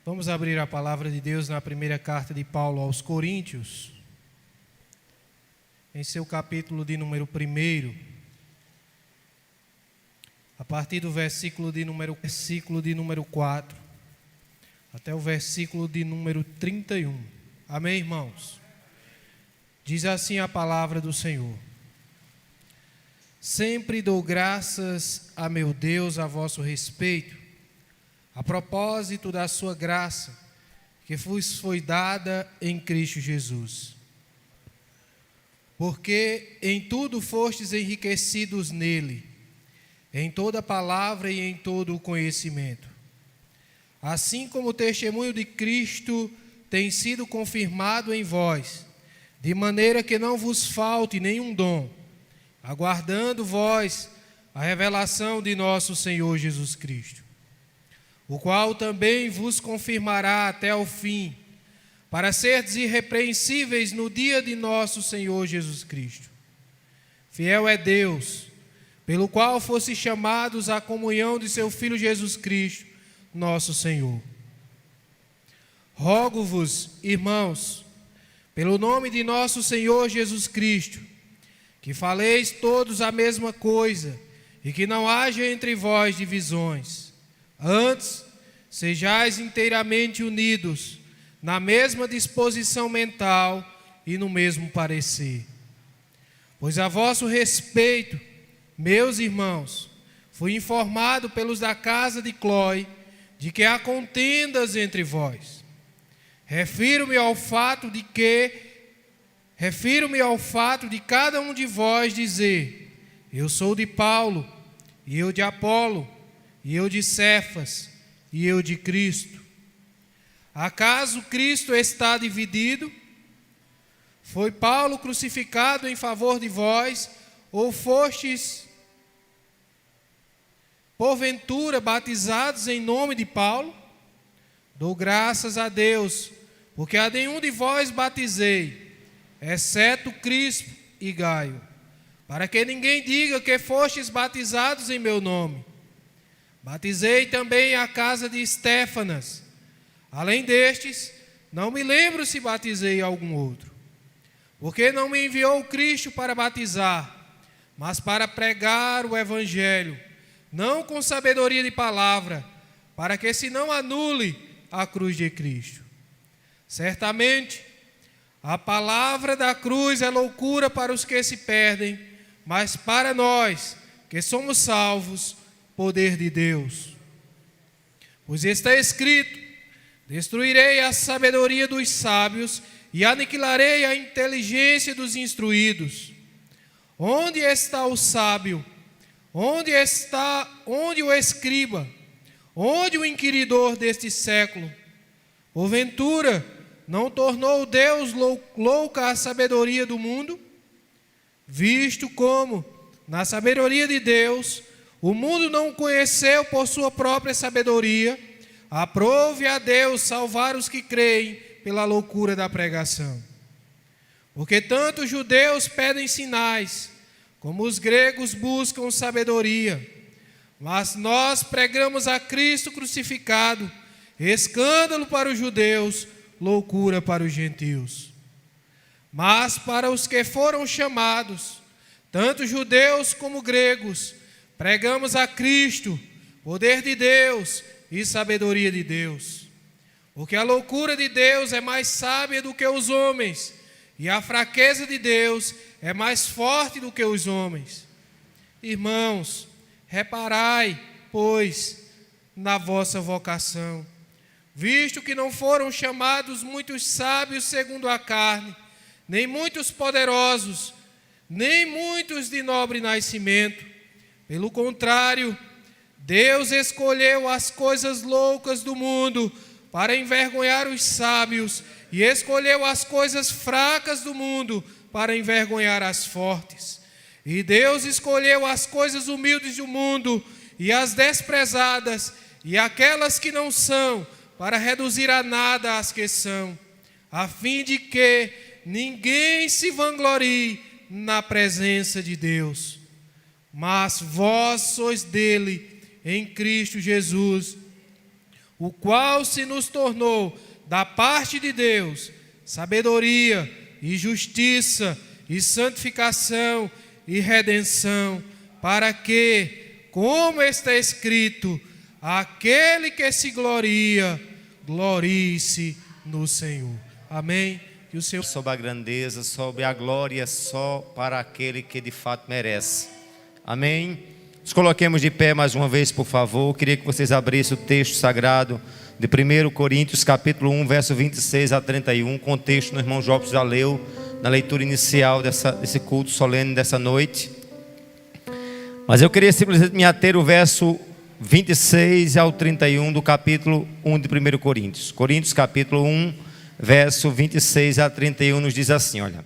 Vamos abrir a palavra de Deus na primeira carta de Paulo aos Coríntios, em seu capítulo de número 1, a partir do versículo de número 4, até o versículo de número 31. Amém, irmãos? Diz assim a palavra do Senhor: Sempre dou graças a meu Deus a vosso respeito, a propósito da sua graça, que vos foi dada em Cristo Jesus. Porque em tudo fostes enriquecidos nele, em toda palavra e em todo o conhecimento. Assim como o testemunho de Cristo tem sido confirmado em vós, de maneira que não vos falte nenhum dom, aguardando vós a revelação de nosso Senhor Jesus Cristo, o qual também vos confirmará até o fim, para serdes irrepreensíveis no dia de nosso Senhor Jesus Cristo. Fiel é Deus, pelo qual fostes chamados à comunhão de seu Filho Jesus Cristo, nosso Senhor. Rogo-vos, irmãos, pelo nome de nosso Senhor Jesus Cristo, que faleis todos a mesma coisa e que não haja entre vós divisões. Antes, sejais inteiramente unidos na mesma disposição mental e no mesmo parecer. Pois a vosso respeito, meus irmãos, fui informado pelos da casa de Cloe de que há contendas entre vós. Refiro-me ao fato de cada um de vós dizer: eu sou de Paulo, e eu de Apolo, e eu de Cefas, e eu de Cristo. Acaso Cristo está dividido? Foi Paulo crucificado em favor de vós, ou fostes, porventura, batizados em nome de Paulo? Dou graças a Deus, porque a nenhum de vós batizei, exceto Crispo e Gaio, para que ninguém diga que fostes batizados em meu nome. Batizei também a casa de Estéfanas. Além destes, não me lembro se batizei algum outro. Porque não me enviou Cristo para batizar, mas para pregar o Evangelho, não com sabedoria de palavra, para que se não anule a cruz de Cristo. Certamente, a palavra da cruz é loucura para os que se perdem, mas para nós, que somos salvos, poder de Deus. Pois está escrito: destruirei a sabedoria dos sábios e aniquilarei a inteligência dos instruídos. Onde está o sábio? Onde o escriba? Onde o inquiridor deste século? Porventura, não tornou Deus louca a sabedoria do mundo? Visto como, na sabedoria de Deus, o mundo não o conheceu por sua própria sabedoria, aprove a Deus salvar os que creem pela loucura da pregação. Porque tanto os judeus pedem sinais, como os gregos buscam sabedoria. Mas nós pregamos a Cristo crucificado, escândalo para os judeus, loucura para os gentios. Mas para os que foram chamados, tanto judeus como gregos, pregamos a Cristo, poder de Deus e sabedoria de Deus. Porque a loucura de Deus é mais sábia do que os homens, e a fraqueza de Deus é mais forte do que os homens. Irmãos, reparai, pois, na vossa vocação, visto que não foram chamados muitos sábios segundo a carne, nem muitos poderosos, nem muitos de nobre nascimento. Pelo contrário, Deus escolheu as coisas loucas do mundo para envergonhar os sábios, e escolheu as coisas fracas do mundo para envergonhar as fortes. E Deus escolheu as coisas humildes do mundo e as desprezadas e aquelas que não são, para reduzir a nada as que são, a fim de que ninguém se vanglorie na presença de Deus. Mas vós sois dele em Cristo Jesus, o qual se nos tornou, da parte de Deus, sabedoria e justiça e santificação e redenção, para que, como está escrito, aquele que se gloria, glorie-se no Senhor. Amém? Que o Senhor... Sobre a grandeza, sobre a glória, só para aquele que de fato merece. Amém? Nos coloquemos de pé mais uma vez, por favor. Eu queria que vocês abrissem o texto sagrado de 1 Coríntios, capítulo 1, verso 26 a 31. Contexto, o irmão Jobs já leu na leitura inicial desse culto solene dessa noite. Mas eu queria simplesmente me ater ao verso 26 ao 31 do capítulo 1 de 1 Coríntios. Coríntios capítulo 1, verso 26 a 31 nos diz assim, olha: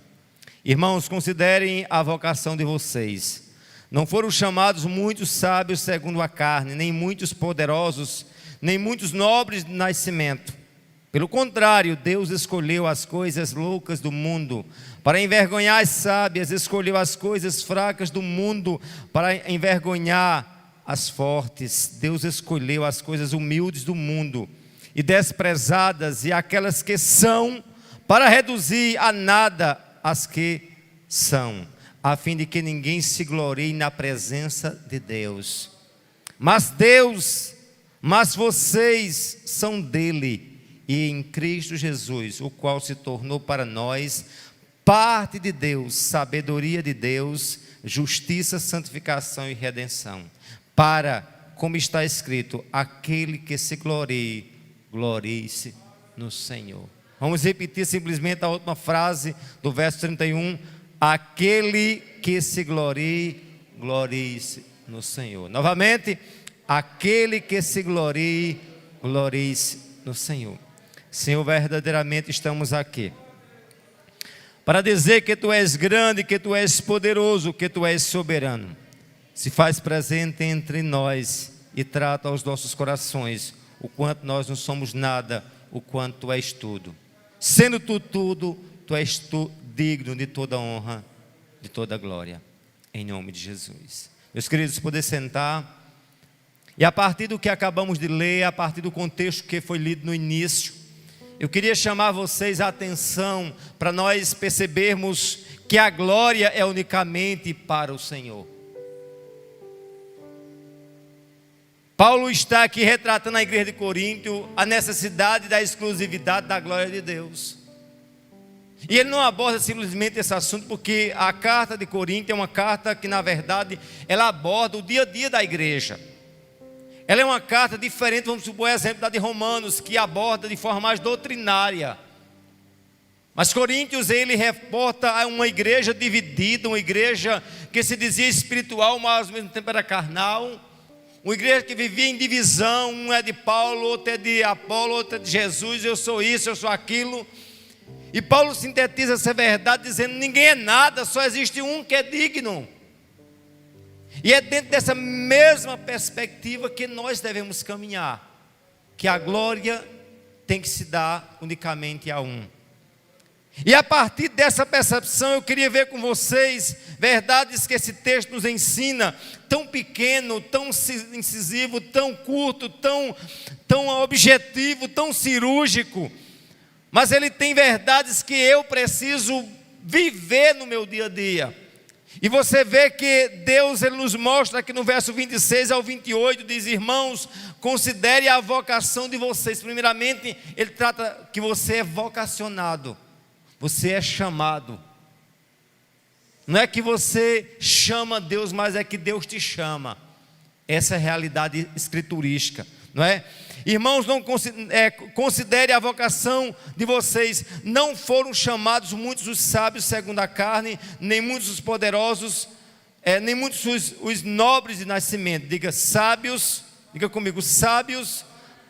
irmãos, considerem a vocação de vocês. Não foram chamados muitos sábios segundo a carne, nem muitos poderosos, nem muitos nobres de nascimento. Pelo contrário, Deus escolheu as coisas loucas do mundo para envergonhar as sábias, escolheu as coisas fracas do mundo para envergonhar as fortes. Deus escolheu as coisas humildes do mundo e desprezadas e aquelas que são, para reduzir a nada as que são, a fim de que ninguém se glorie na presença de Deus. Mas vocês são dele e em Cristo Jesus, o qual se tornou para nós parte de Deus, sabedoria de Deus, justiça, santificação e redenção. Para, como está escrito, aquele que se glorie, glorie-se no Senhor. Vamos repetir simplesmente a última frase do verso 31. Aquele que se glorie, glorie-se no Senhor. Novamente, aquele que se glorie, glorie-se no Senhor. Senhor, verdadeiramente estamos aqui para dizer que Tu és grande, que Tu és poderoso, que Tu és soberano. Se faz presente entre nós e trata aos nossos corações o quanto nós não somos nada, o quanto Tu és tudo. Sendo Tu tudo, Tu és Tu digno de toda honra, de toda glória, em nome de Jesus. Meus queridos, poder sentar. E a partir do que acabamos de ler, a partir do contexto que foi lido no início, eu queria chamar vocês a atenção para nós percebermos que a glória é unicamente para o Senhor. Paulo está aqui retratando a igreja de Corinto a necessidade da exclusividade da glória de Deus. E ele não aborda simplesmente esse assunto porque a carta de Corinto é uma carta que, na verdade, ela aborda o dia a dia da igreja. Ela é uma carta diferente, vamos supor, exemplo da de Romanos, que aborda de forma mais doutrinária. Mas Coríntios, ele reporta uma igreja dividida, uma igreja que se dizia espiritual, mas ao mesmo tempo era carnal. Uma igreja que vivia em divisão, um é de Paulo, outro é de Apolo, outro é de Jesus, eu sou isso, eu sou aquilo. E Paulo sintetiza essa verdade dizendo: ninguém é nada, só existe um que é digno. E é dentro dessa mesma perspectiva que nós devemos caminhar, que a glória tem que se dar unicamente a um. E a partir dessa percepção eu queria ver com vocês verdades que esse texto nos ensina, tão pequeno, tão incisivo, tão curto, tão objetivo, tão cirúrgico. Mas ele tem verdades que eu preciso viver no meu dia a dia. E você vê que Deus, ele nos mostra aqui no verso 26 ao 28, diz: irmãos, considere a vocação de vocês. Primeiramente, ele trata que você é vocacionado, você é chamado. Não é que você chama Deus, mas é que Deus te chama. Essa é a realidade escriturística, não é? Irmãos, considere a vocação de vocês. Não foram chamados muitos os sábios segundo a carne, nem muitos os poderosos, nem muitos os nobres de nascimento. Diga sábios, diga comigo, sábios,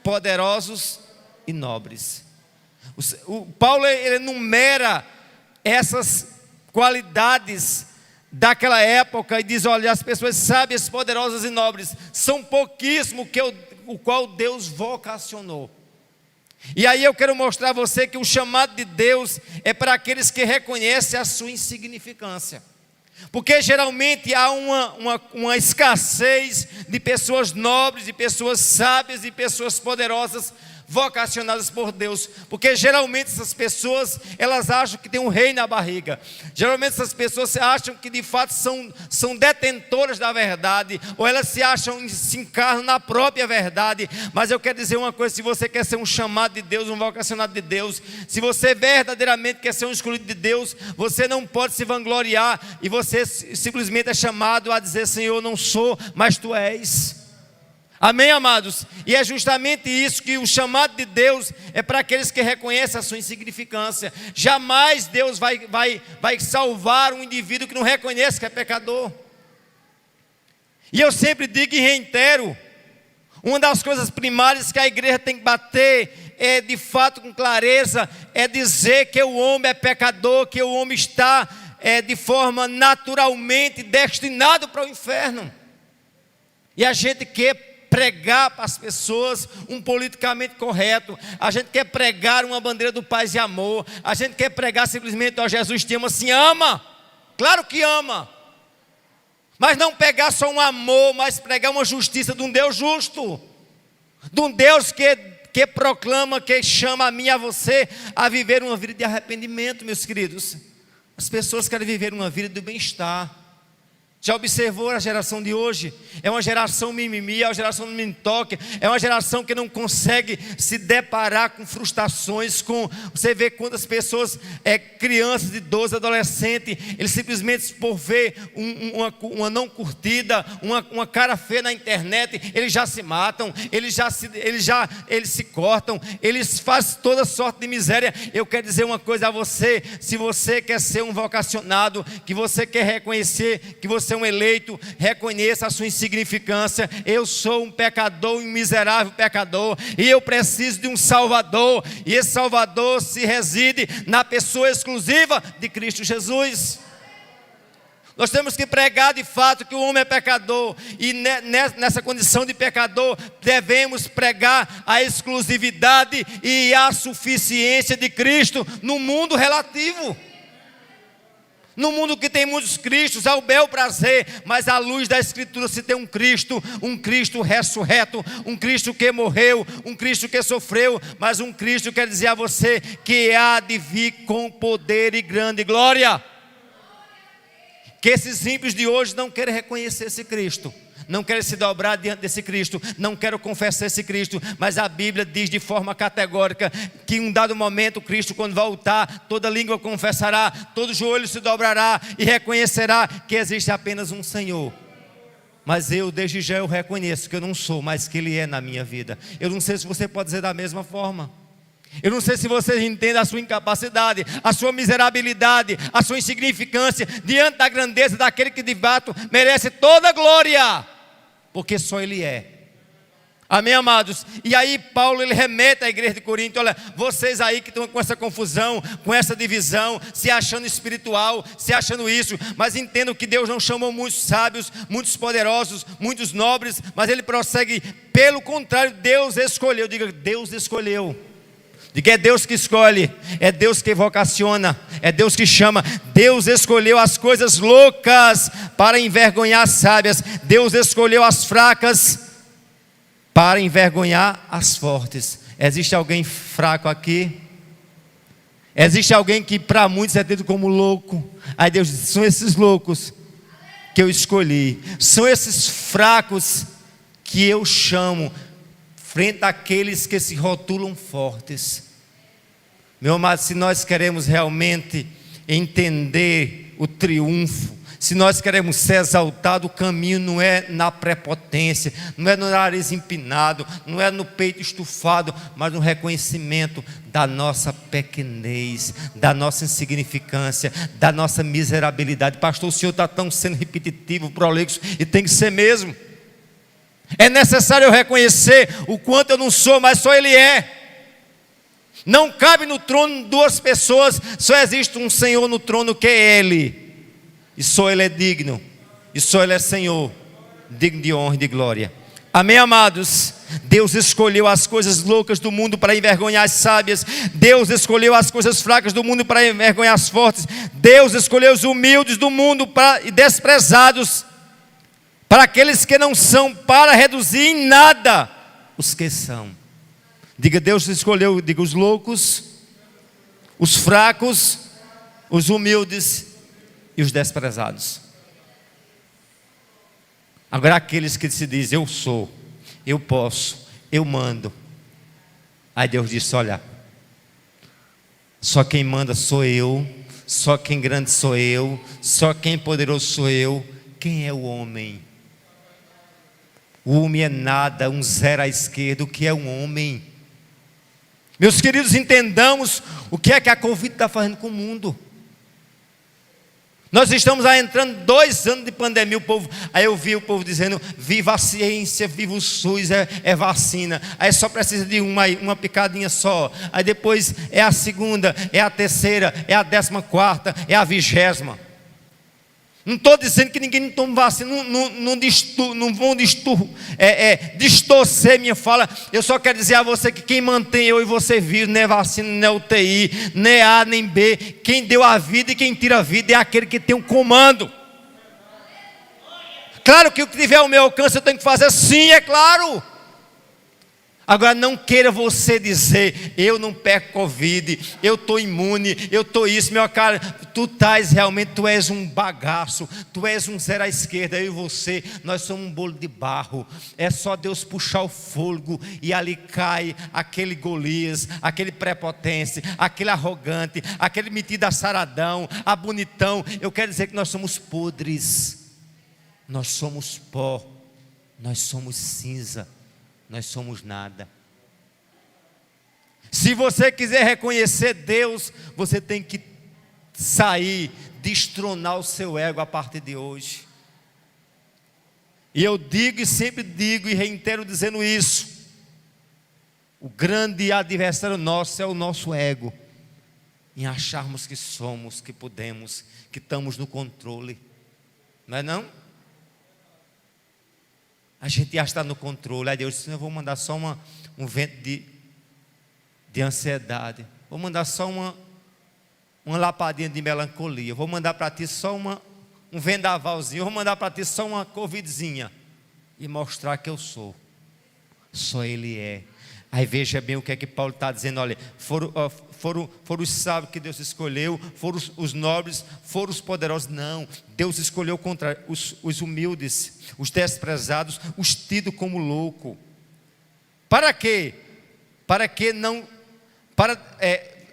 poderosos e nobres. O Paulo, ele enumera essas qualidades daquela época e diz: olha, as pessoas sábias, poderosas e nobres são pouquíssimos o qual Deus vocacionou. E aí eu quero mostrar a você que o chamado de Deus é para aqueles que reconhecem a sua insignificância. Porque geralmente há uma escassez de pessoas nobres, de pessoas sábias, de pessoas poderosas, vocacionadas por Deus, porque geralmente essas pessoas, elas acham que tem um rei na barriga, geralmente essas pessoas acham que de fato são detentoras da verdade, ou elas se encarnam na própria verdade. Mas eu quero dizer uma coisa: se você quer ser um chamado de Deus, um vocacionado de Deus, se você verdadeiramente quer ser um escolhido de Deus, você não pode se vangloriar, e você simplesmente é chamado a dizer: Senhor, eu não sou, mas Tu és. Amém, amados? E é justamente isso, que o chamado de Deus é para aqueles que reconhecem a sua insignificância. Jamais Deus vai salvar um indivíduo que não reconhece que é pecador. E eu sempre digo e reitero: uma das coisas primárias que a igreja tem que bater, de fato com clareza, é dizer que o homem é pecador, que o homem está de forma naturalmente destinado para o inferno. E a gente quer pregar para as pessoas um politicamente correto, a gente quer pregar uma bandeira do paz e amor, a gente quer pregar simplesmente: ó, Jesus te ama. Assim, ama, claro que ama, mas não pregar só um amor, mas pregar uma justiça de um Deus justo, de um Deus que proclama, que chama a mim e a você a viver uma vida de arrependimento. Meus queridos, as pessoas querem viver uma vida do bem-estar. Já observou a geração de hoje? É uma geração mimimi, é uma geração do mini-toque, é uma geração que não consegue se deparar com frustrações, você vê quantas pessoas, crianças, idosos, adolescentes, eles simplesmente por ver uma não curtida, uma cara feia na internet, eles já se matam, eles se cortam, eles fazem toda sorte de miséria. Eu quero dizer uma coisa a você: se você quer ser um vocacionado, que você quer reconhecer que você é um eleito, reconheça a sua insignificância. Eu sou um pecador, um miserável pecador, e eu preciso de um Salvador, e esse Salvador se reside na pessoa exclusiva de Cristo Jesus. Nós temos que pregar de fato que o homem é pecador, e nessa condição de pecador devemos pregar a exclusividade e a suficiência de Cristo no mundo relativo. No mundo que tem muitos cristos, ao bel prazer, mas à luz da Escritura se tem um Cristo ressurreto, um Cristo que morreu, um Cristo que sofreu, mas um Cristo, quer dizer a você, que há de vir com poder e grande glória. Que esses ímpios de hoje não querem reconhecer esse Cristo, não querem se dobrar diante desse Cristo, não querem confessar esse Cristo, mas a Bíblia diz de forma categórica que em um dado momento Cristo, quando voltar, toda língua confessará, todo joelho se dobrará e reconhecerá que existe apenas um Senhor. Mas eu, desde já, eu reconheço que eu não sou, mas que Ele é na minha vida. Eu não sei se você pode dizer da mesma forma. Eu não sei se você entende a sua incapacidade, a sua miserabilidade, a sua insignificância diante da grandeza daquele que de fato merece toda a glória, porque só Ele é. Amém, amados? E aí Paulo, ele remete à igreja de Corinto: olha, vocês aí que estão com essa confusão, com essa divisão, se achando espiritual, se achando isso, mas entendam que Deus não chamou muitos sábios, muitos poderosos, muitos nobres, mas ele prossegue: pelo contrário, Deus escolheu. Diga, Deus escolheu. Diga, é Deus que escolhe, é Deus que vocaciona, é Deus que chama. Deus escolheu as coisas loucas para envergonhar as sábias. Deus escolheu as fracas para envergonhar as fortes. Existe alguém fraco aqui? Existe alguém que para muitos é tido como louco? Aí Deus diz: são esses loucos que eu escolhi, são esses fracos que eu chamo, frente àqueles que se rotulam fortes. Meu amado, se nós queremos realmente entender o triunfo, se nós queremos ser exaltados, o caminho não é na prepotência, não é no nariz empinado, não é no peito estufado, mas no reconhecimento da nossa pequenez, da nossa insignificância, da nossa miserabilidade. Pastor, o senhor está tão sendo repetitivo, prolixo, e tem que ser mesmo. É necessário eu reconhecer o quanto eu não sou, mas só Ele é. Não cabe no trono duas pessoas, só existe um Senhor no trono, que é Ele. E só Ele é digno, e só Ele é Senhor, digno de honra e de glória. Amém, amados? Deus escolheu as coisas loucas do mundo para envergonhar as sábias. Deus escolheu as coisas fracas do mundo para envergonhar as fortes. Deus escolheu os humildes do mundo e desprezados, para aqueles que não são, para reduzir em nada os que são. Diga, Deus escolheu, diga, os loucos, os fracos, os humildes e os desprezados. Agora aqueles que se dizem, eu sou, eu posso, eu mando. Aí Deus disse, olha, só quem manda sou eu, só quem grande sou eu, só quem poderoso sou eu. Quem é o homem? O homem é nada, um zero à esquerda. O que é um homem? Meus queridos, entendamos o que é que a Covid está fazendo com o mundo. Nós estamos entrando 2 anos de pandemia. Aí eu vi o povo dizendo, viva a ciência, viva o SUS, é vacina. Aí só precisa de uma picadinha só. Aí depois é a segunda, é a terceira, é a 14ª, é a 20ª. Não estou dizendo que ninguém não toma vacina, não vão distorcer minha fala. Eu só quero dizer a você que quem mantém eu e você vivo não é vacina, não é UTI, nem A nem B. Quem deu a vida e quem tira a vida é aquele que tem um comando. Claro que o que tiver ao meu alcance eu tenho que fazer, sim, é claro. Agora não queira você dizer, eu não pego Covid, eu estou imune, eu estou isso, meu cara, tu és um bagaço, tu és um zero à esquerda, eu e você, nós somos um bolo de barro. É só Deus puxar o fôlego e ali cai aquele Golias, aquele prepotente, aquele arrogante, aquele metido a saradão, a bonitão. Eu quero dizer que nós somos podres, nós somos pó, nós somos cinza. Nós somos nada. Se você quiser reconhecer Deus, você tem que sair, destronar o seu ego a partir de hoje. E eu digo e sempre digo e reitero dizendo isso: o grande adversário nosso é o nosso ego, em acharmos que somos, que podemos, que estamos no controle. Não é não? A gente já está no controle. Aí Deus disse, eu vou mandar só um vento de ansiedade. Vou mandar só uma lapadinha de melancolia. Vou mandar para ti só um vendavalzinho. Vou mandar para ti só uma covidzinha. E mostrar que eu sou. Só Ele é. Aí veja bem o que é que Paulo está dizendo. Olha, foram os sábios que Deus escolheu, foram os nobres, foram os poderosos. Não, Deus escolheu contra os humildes, os desprezados, os tidos como louco. Para quê?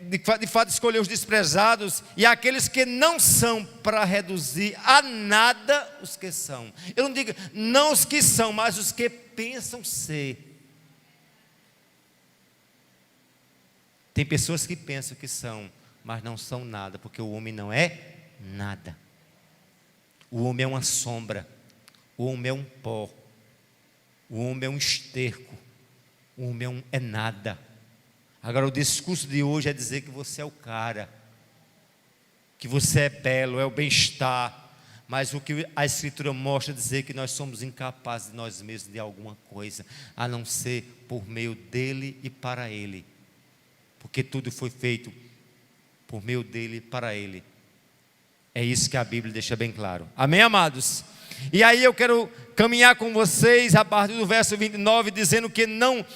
De fato escolheu os desprezados e aqueles que não são, para reduzir a nada os que são. Eu não digo não os que são, mas os que pensam ser. Tem pessoas que pensam que são, mas não são nada, porque o homem não é nada. O homem é uma sombra, o homem é um pó, o homem é um esterco, o homem é nada. Agora o discurso de hoje é dizer que você é o cara, que você é belo, é o bem-estar, mas o que a Escritura mostra é dizer que nós somos incapazes de nós mesmos de alguma coisa, a não ser por meio dele e para ele. Porque tudo foi feito por meio dele, para ele. É isso que a Bíblia deixa bem claro. Amém, amados? E aí eu quero caminhar com vocês a partir do verso 29, dizendo que não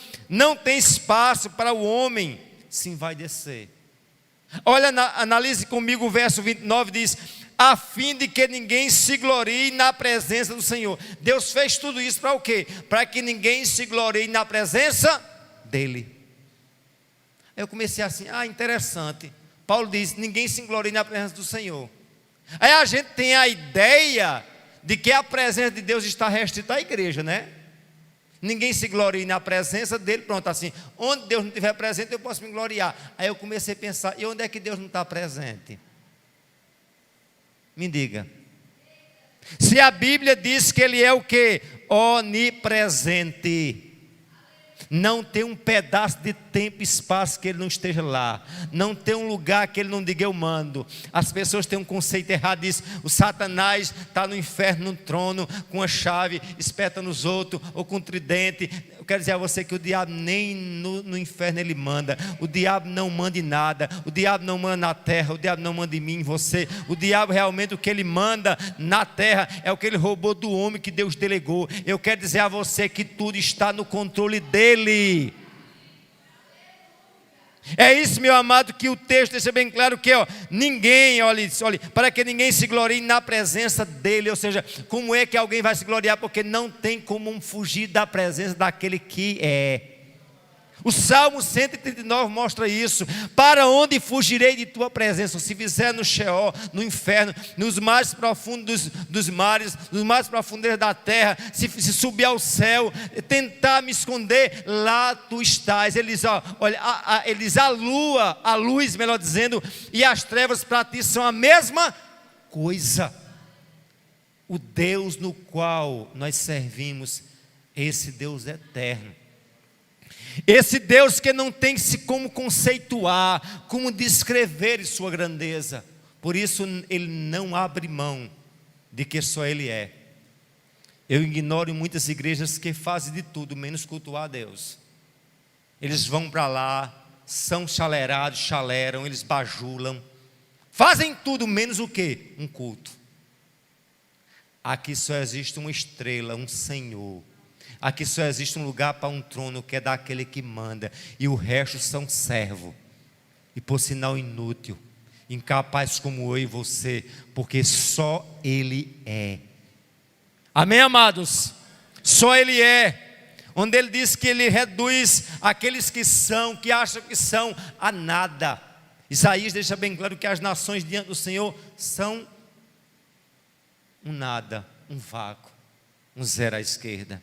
tem espaço para o homem se envaidecer. Olha, analise comigo o verso 29, diz, a fim de que ninguém se glorie na presença do Senhor. Deus fez tudo isso para o quê? Para que ninguém se glorie na presença dele. Eu comecei assim, interessante. Paulo diz, ninguém se glorie na presença do Senhor. Aí a gente tem a ideia de que a presença de Deus está restrita à igreja, né? Ninguém se glorie na presença dele, pronto, assim, onde Deus não estiver presente eu posso me gloriar. Aí eu comecei a pensar, e onde é que Deus não está presente? Me diga. Se a Bíblia diz que Ele é o quê? Onipresente. Não tem um pedaço de tempo e espaço que Ele não esteja lá. Não tem um lugar que Ele não diga eu mando. As pessoas têm um conceito errado disso. O Satanás está no inferno, no trono, com a chave, espeta nos outros, ou com um tridente. quero dizer a você que o diabo nem no inferno ele manda. O diabo não manda em nada. O diabo não manda na terra. O diabo não manda em mim, em você. O diabo realmente o que ele manda na terra é o que ele roubou do homem que Deus delegou. Eu quero dizer a você que tudo está no controle dele. É isso, meu amado, que o texto deixa bem claro que ninguém, olhe, para que ninguém se glorie na presença dele. Ou seja, como é que alguém vai se gloriar? Porque não tem como fugir da presença daquele que é. O Salmo 139 mostra isso. Para onde fugirei de tua presença? Se fizer no Sheol, no inferno, nos mais profundos dos mares, nos mais profundos da terra, se subir ao céu, tentar me esconder, lá tu estás. Eles a luz, melhor dizendo, e as trevas para ti são a mesma coisa. O Deus no qual nós servimos, esse Deus eterno. Esse Deus que não tem como conceituar, como descrever sua grandeza. Por isso ele não abre mão de que só ele é. Eu ignoro muitas igrejas que fazem de tudo menos cultuar a Deus. Eles vão para lá, são chaleram, eles bajulam, fazem tudo menos o quê? Um culto. Aqui só existe uma estrela, um Senhor. Aqui só existe um lugar para um trono, que é daquele que manda. E o resto são servo. E por sinal inútil, incapaz como eu e você, porque só Ele é. Amém, amados? Só Ele é. Onde Ele diz que Ele reduz aqueles que acham que são, a nada. Isaías deixa bem claro que as nações diante do Senhor são um nada, um vácuo, um zero à esquerda.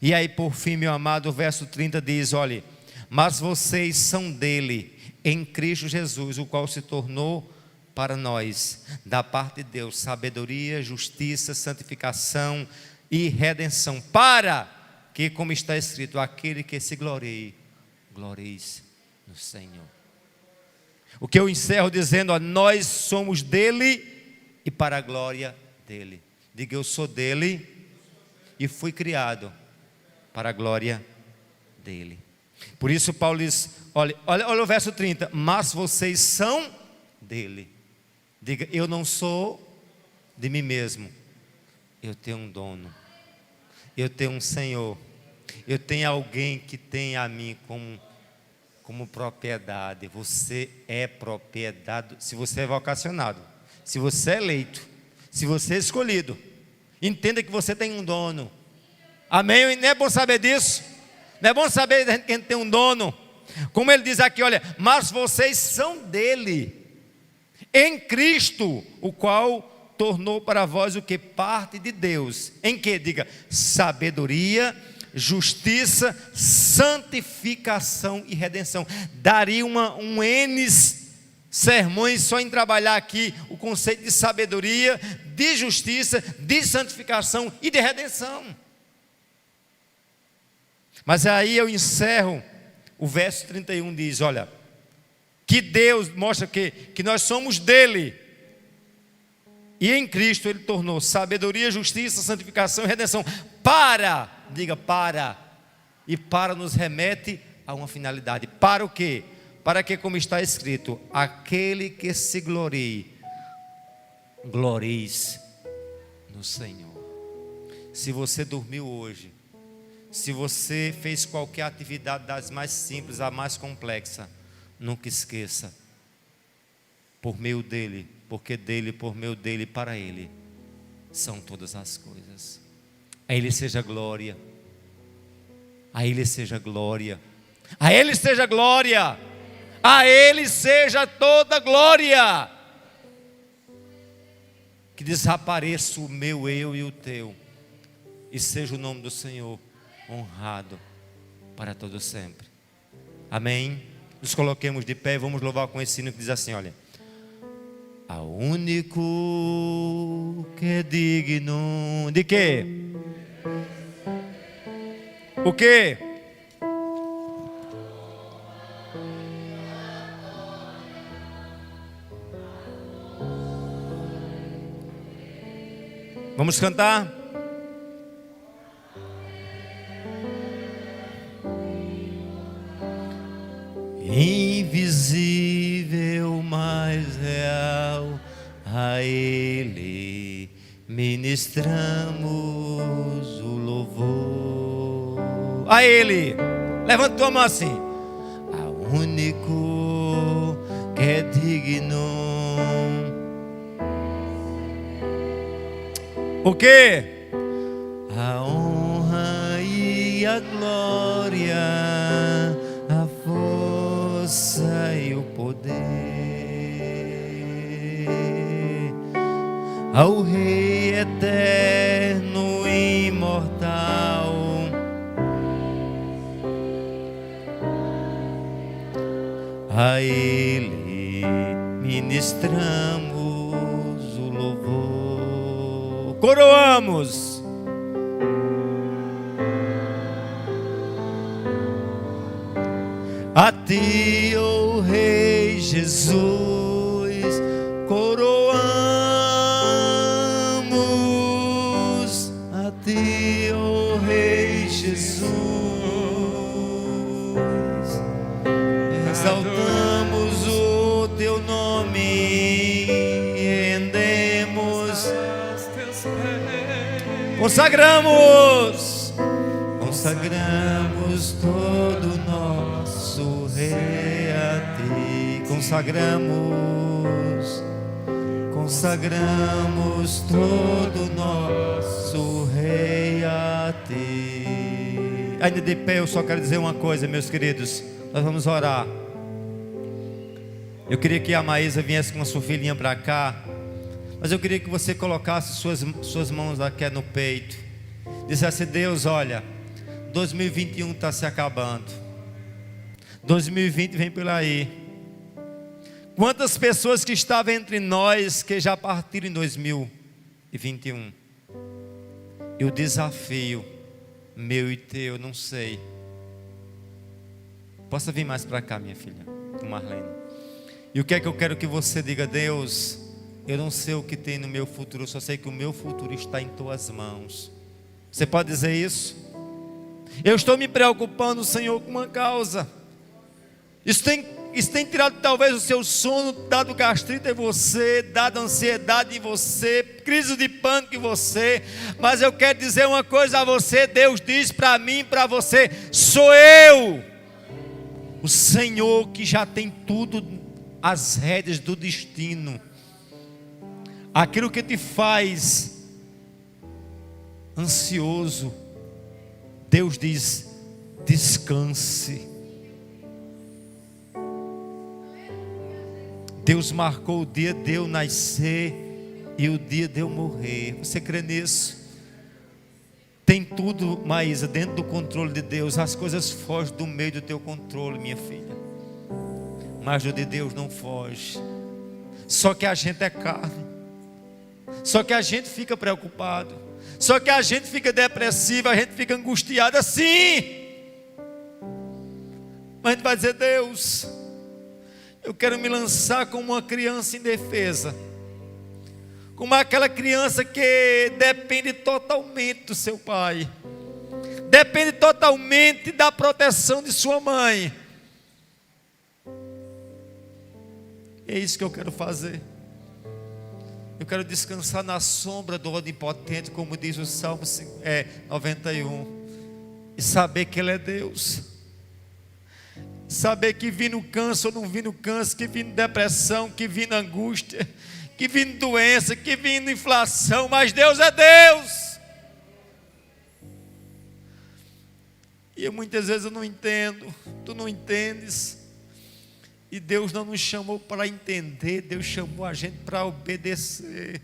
E aí por fim, meu amado, o verso 30 diz, olhe, mas vocês são dele, em Cristo Jesus, o qual se tornou para nós, da parte de Deus, sabedoria, justiça, santificação e redenção, para que, como está escrito, aquele que se glorie no Senhor. O que eu encerro dizendo, nós somos dele e para a glória dele. Diga, eu sou dele e fui criado para a glória dele. Por isso Paulo diz, olha o verso 30, mas vocês são dele. Diga, eu não sou de mim mesmo, eu tenho um dono, eu tenho um Senhor, eu tenho alguém que tem a mim como propriedade. Você é propriedade, se você é vocacionado, se você é eleito, se você é escolhido, entenda que você tem um dono. Amém? Não é bom saber disso? Não é bom saber que a gente tem um dono? Como ele diz aqui, olha, mas vocês são dele, em Cristo, o qual tornou para vós o que? Parte de Deus. Em que? Diga, sabedoria, justiça, santificação e redenção. Daria um N sermões só em trabalhar aqui o conceito de sabedoria, de justiça, de santificação e de redenção. Mas aí eu encerro, o verso 31 diz, olha, que Deus mostra que nós somos dele, e em Cristo ele tornou sabedoria, justiça, santificação e redenção, diga para, e para nos remete a uma finalidade, para o quê? Para que, como está escrito, aquele que se glorie no Senhor. Se você dormiu hoje, se você fez qualquer atividade das mais simples à mais complexa, nunca esqueça, por meio dele, porque dele, por meio dele, para ele, são todas as coisas. A ele seja glória, a ele seja glória, a ele seja glória, a ele seja toda glória. Que desapareça o meu eu e o teu, e seja o nome do Senhor honrado para todo sempre. Amém? Nos coloquemos de pé e vamos louvar com esse hino que diz assim, olha, ao único que é digno de quê? O quê? Vamos cantar? invisível, mais real, a Ele ministramos o louvor. A Ele, levanta tua mão assim. A único que é digno. O quê? A honra e a glória, a força e o poder ao Rei eterno e imortal, a Ele ministramos o louvor. Coroamos. A ti, ó Rei Jesus, coroamos. A ti, ó Rei Jesus, exaltamos o teu nome, rendemos, consagramos todo o nosso Rei a ti. Consagramos todo o nosso Rei a ti. Ainda de pé, eu só quero dizer uma coisa, meus queridos. Nós vamos orar. Eu queria que a Maísa viesse com a sua filhinha para cá, mas eu queria que você colocasse suas mãos aqui no peito. Dissesse: Deus, olha, 2021 está se acabando, 2020 vem por aí. Quantas pessoas que estavam entre nós que já partiram em 2021? E o desafio meu e teu, não sei. Possa vir mais para cá, minha filha, Marlene. E o que é que eu quero que você diga? Deus, eu não sei o que tem no meu futuro, eu só sei que o meu futuro está em tuas mãos. Você pode dizer isso? Eu estou me preocupando, Senhor, com uma causa. Isso tem tirado talvez o seu sono, dado gastrite em você, dado ansiedade em você, crise de pânico em você. Mas eu quero dizer uma coisa a você. Deus diz para mim e para você: sou eu, o Senhor, que já tem tudo, as rédeas do destino. Aquilo que te faz ansioso, Deus diz: descanse. Deus marcou o dia de eu nascer e o dia de eu morrer. Você crê nisso? Tem tudo, Maísa, dentro do controle de Deus. As coisas fogem do meio do teu controle, minha filha, mas o de Deus não foge. Só que a gente é carne, só que a gente fica preocupado, só que a gente fica depressivo, a gente fica angustiado assim. Mas a gente vai dizer: Deus, eu quero me lançar como uma criança indefesa, como aquela criança que depende totalmente do seu pai, depende totalmente da proteção de sua mãe. É isso que eu quero fazer. Eu quero descansar na sombra do Onipotente, como diz o Salmo 91, e saber que Ele é Deus. Saber que vindo câncer ou não vindo câncer, que vindo depressão, que vindo angústia, que vindo doença, que vindo inflação, mas Deus é Deus. E muitas vezes eu não entendo, tu não entendes. E Deus não nos chamou para entender, Deus chamou a gente para obedecer,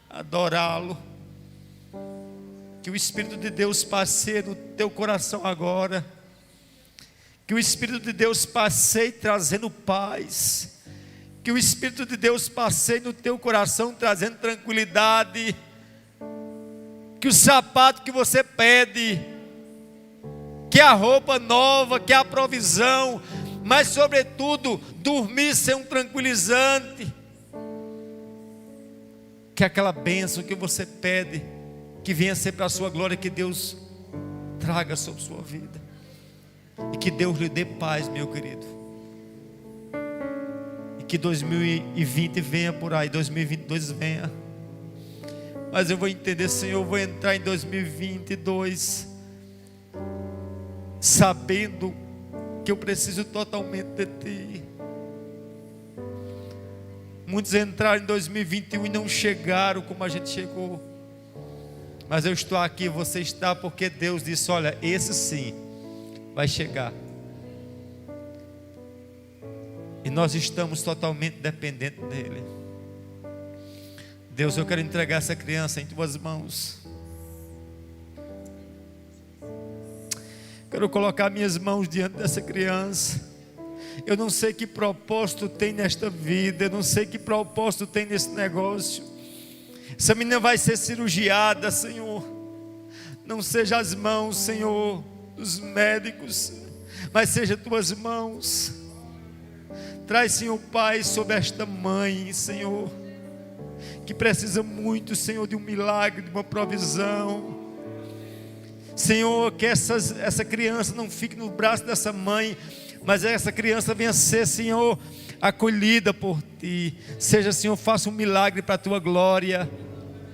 adorá-lo. Que o Espírito de Deus passe no teu coração agora. Que o Espírito de Deus passeie trazendo paz. Que o Espírito de Deus passeie no teu coração trazendo tranquilidade. Que o sapato que você pede, que a roupa nova, que a provisão, mas sobretudo dormir ser um tranquilizante. Que aquela bênção que você pede, que venha ser para a sua glória, que Deus traga sobre a sua vida. E que Deus lhe dê paz, meu querido. que 2020 venha por aí, 2022 venha. Mas eu vou entender, Senhor, eu vou entrar em 2022 sabendo que eu preciso totalmente de Ti. Muitos entraram em 2021 e não chegaram como a gente chegou. Mas eu estou aqui, você está, porque Deus disse: olha, esse sim vai chegar. E nós estamos totalmente dependentes dEle. Deus, eu quero entregar essa criança em Tuas mãos. Quero colocar minhas mãos diante dessa criança. Eu não sei que propósito tem nesta vida, eu não sei que propósito tem nesse negócio. Essa menina vai ser cirurgiada, Senhor. Não seja as mãos, Senhor, dos médicos, mas seja Tuas mãos. Traz, Senhor Pai, sobre esta mãe, Senhor, que precisa muito, Senhor, de um milagre, de uma provisão. Senhor, que essa criança não fique no braço dessa mãe, mas essa criança venha ser, Senhor, acolhida por Ti. Seja, Senhor, faça um milagre para a Tua glória.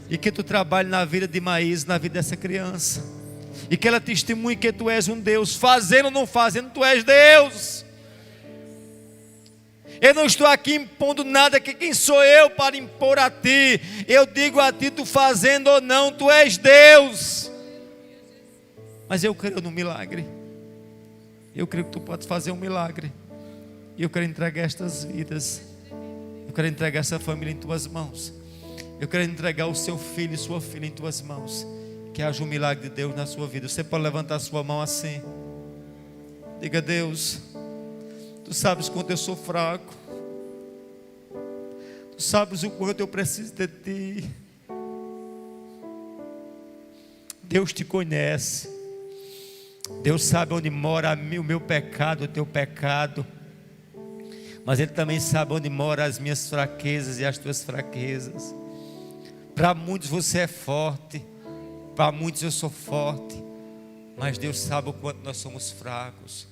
E que Tu trabalhe na vida de Maís, na vida dessa criança. E que ela testemunhe que Tu és um Deus, fazendo ou não fazendo, Tu és Deus. Eu não estou aqui impondo nada, que quem sou eu para impor a Ti? Eu digo a Ti, Tu fazendo ou não, Tu és Deus. Mas eu creio no milagre. Eu creio que Tu podes fazer um milagre. E eu quero entregar estas vidas. Eu quero entregar essa família em Tuas mãos. Eu quero entregar o seu filho e sua filha em Tuas mãos. Que haja um milagre de Deus na sua vida. Você pode levantar a sua mão assim. Diga: Deus, Tu sabes quanto eu sou fraco. Tu sabes o quanto eu preciso de Ti. Deus Te conhece. Deus sabe onde mora o meu pecado, o Teu pecado. Mas Ele também sabe onde mora as minhas fraquezas e as Tuas fraquezas. Para muitos você é forte, para muitos eu sou forte, mas Deus sabe o quanto nós somos fracos.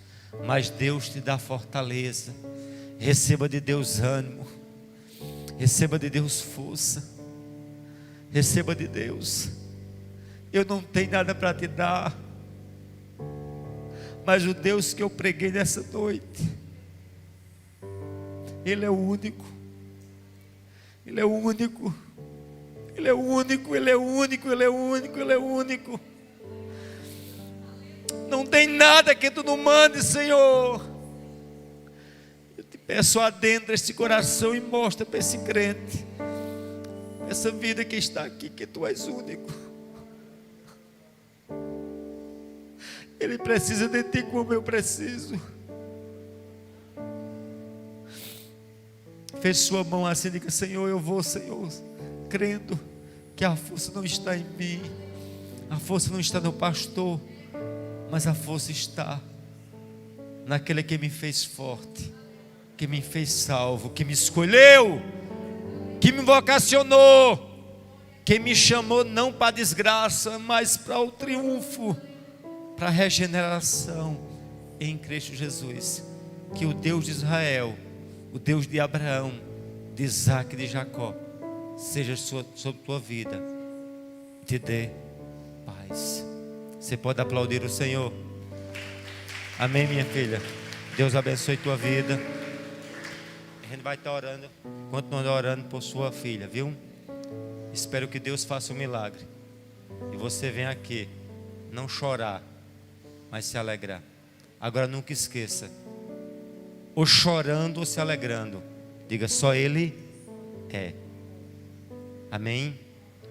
Mas Deus te dá fortaleza. Receba de Deus ânimo, receba de Deus força, receba de Deus. Eu não tenho nada para te dar, mas o Deus que eu preguei nessa noite, Ele é o único. Ele é o único. Ele é o único, Ele é o único, Ele é o único, Ele é o único. Não tem nada que Tu não mande, Senhor. Eu te peço, adentra este coração e mostra para esse crente, essa vida que está aqui, que Tu és único. Ele precisa de Ti como eu preciso. Feche sua mão assim e diga: Senhor, eu vou, Senhor, crendo que a força não está em mim, a força não está no pastor, mas a força está naquele que me fez forte, que me fez salvo, que me escolheu, que me vocacionou, que me chamou não para a desgraça, mas para o triunfo, para a regeneração em Cristo Jesus. Que o Deus de Israel, o Deus de Abraão, de Isaac e de Jacó, seja sobre tua vida, te dê paz. Você pode aplaudir o Senhor? Amém, minha filha. Deus abençoe tua vida. A gente vai estar orando, continuando orando por sua filha, viu? Espero que Deus faça um milagre e você venha aqui não chorar, mas se alegrar. Agora nunca esqueça, ou chorando ou se alegrando, diga: só Ele é. Amém?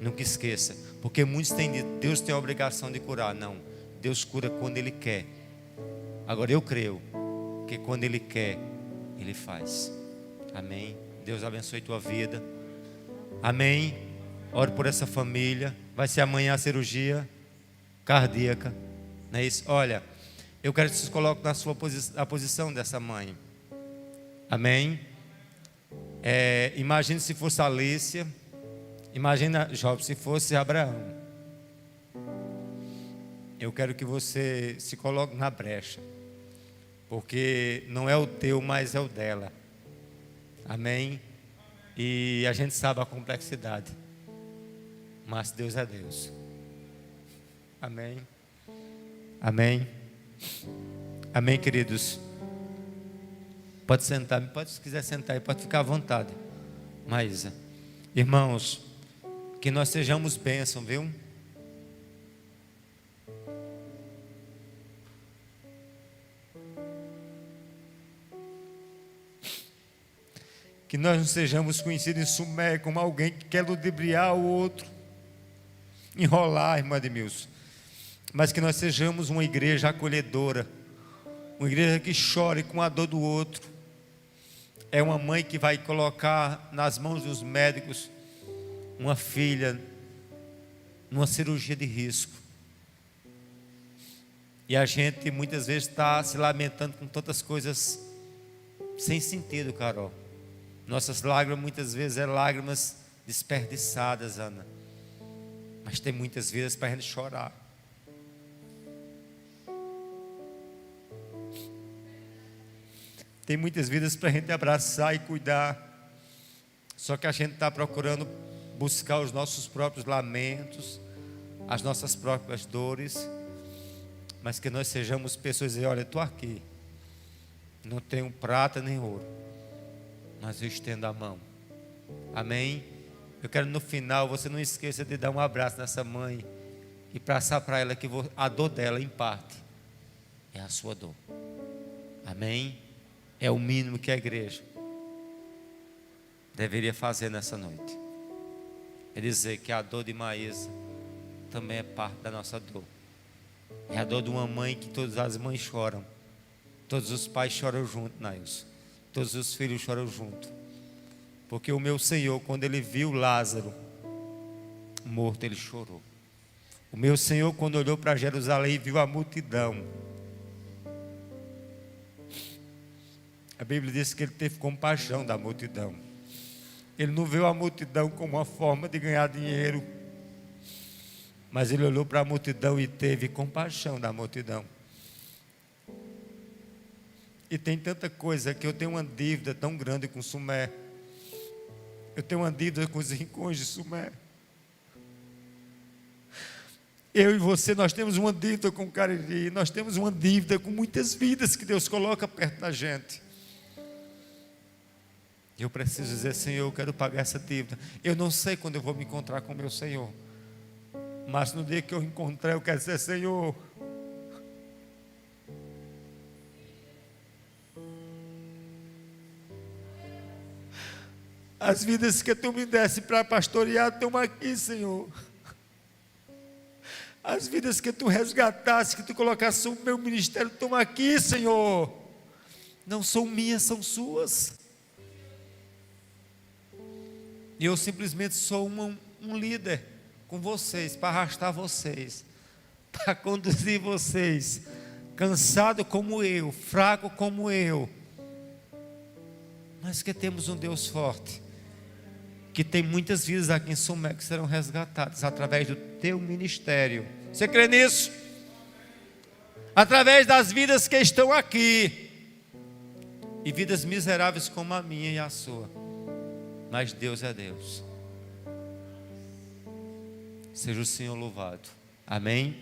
Nunca esqueça, porque muitos têm dito: Deus tem a obrigação de curar. Não, Deus cura quando Ele quer. Agora eu creio que quando Ele quer, Ele faz. Amém? Deus abençoe tua vida. Amém? Oro por essa família. Vai ser amanhã a cirurgia cardíaca, não é isso? Olha, eu quero que vocês coloquem na sua a posição dessa mãe. Amém? Imagine se fosse Alicia. Imagina, Job, se fosse Abraão. Eu quero que você se coloque na brecha, porque não é o teu, mas é o dela. Amém? E a gente sabe a complexidade, mas Deus é Deus. Amém? Amém? Amém, queridos? Pode sentar, se quiser sentar aí, pode ficar à vontade. Maísa, irmãos, que nós sejamos bênção, viu? Que nós não sejamos conhecidos em Sumé como alguém que quer ludibriar o outro, enrolar, irmã Edmilson, mas que nós sejamos uma igreja acolhedora, uma igreja que chore com a dor do outro. É uma mãe que vai colocar nas mãos dos médicos uma filha numa cirurgia de risco, e a gente muitas vezes está se lamentando com tantas coisas sem sentido, Carol. Nossas lágrimas muitas vezes é lágrimas desperdiçadas, Ana, mas tem muitas vezes para a gente chorar. Tem muitas vidas para a gente abraçar e cuidar. Só que a gente está procurando buscar os nossos próprios lamentos, as nossas próprias dores. Mas que nós sejamos pessoas e dizer, olha, eu estou aqui. Não tenho prata nem ouro, mas eu estendo a mão. Amém? Eu quero no final, você não esqueça de dar um abraço nessa mãe e passar para ela que a dor dela, em parte, é a sua dor. Amém? É o mínimo que a igreja deveria fazer nessa noite. É dizer que a dor de Maísa também é parte da nossa dor. É a dor de uma mãe que todas as mães choram. Todos os pais choram junto, Nailson. Todos os filhos choram junto. Porque o meu Senhor, quando ele viu Lázaro morto, ele chorou. O meu Senhor, quando olhou para Jerusalém e viu a multidão, a Bíblia diz que ele teve compaixão da multidão. Ele não viu a multidão como uma forma de ganhar dinheiro, mas ele olhou para a multidão e teve compaixão da multidão. E tem tanta coisa que eu tenho uma dívida tão grande com Sumé. Eu tenho uma dívida com os rincões de Sumé. Eu e você, nós temos uma dívida com o Cariri. Nós temos uma dívida com muitas vidas que Deus coloca perto da gente. Eu preciso dizer, Senhor, eu quero pagar essa dívida. Eu não sei quando eu vou me encontrar com o meu Senhor, mas no dia que eu encontrar, eu quero dizer, Senhor, as vidas que tu me desse para pastorear estão aqui, Senhor. As vidas que tu resgatasse, que tu colocasse no meu ministério, estão aqui, Senhor. Não são minhas, são suas. E eu simplesmente sou um líder com vocês, para arrastar vocês, para conduzir vocês, cansado como eu, fraco como eu, mas que temos um Deus forte, que tem muitas vidas aqui em Sumé que serão resgatadas através do teu ministério. Você crê nisso? Através das vidas que estão aqui, e vidas miseráveis como a minha e a sua, mas Deus é Deus. Seja o Senhor louvado. Amém?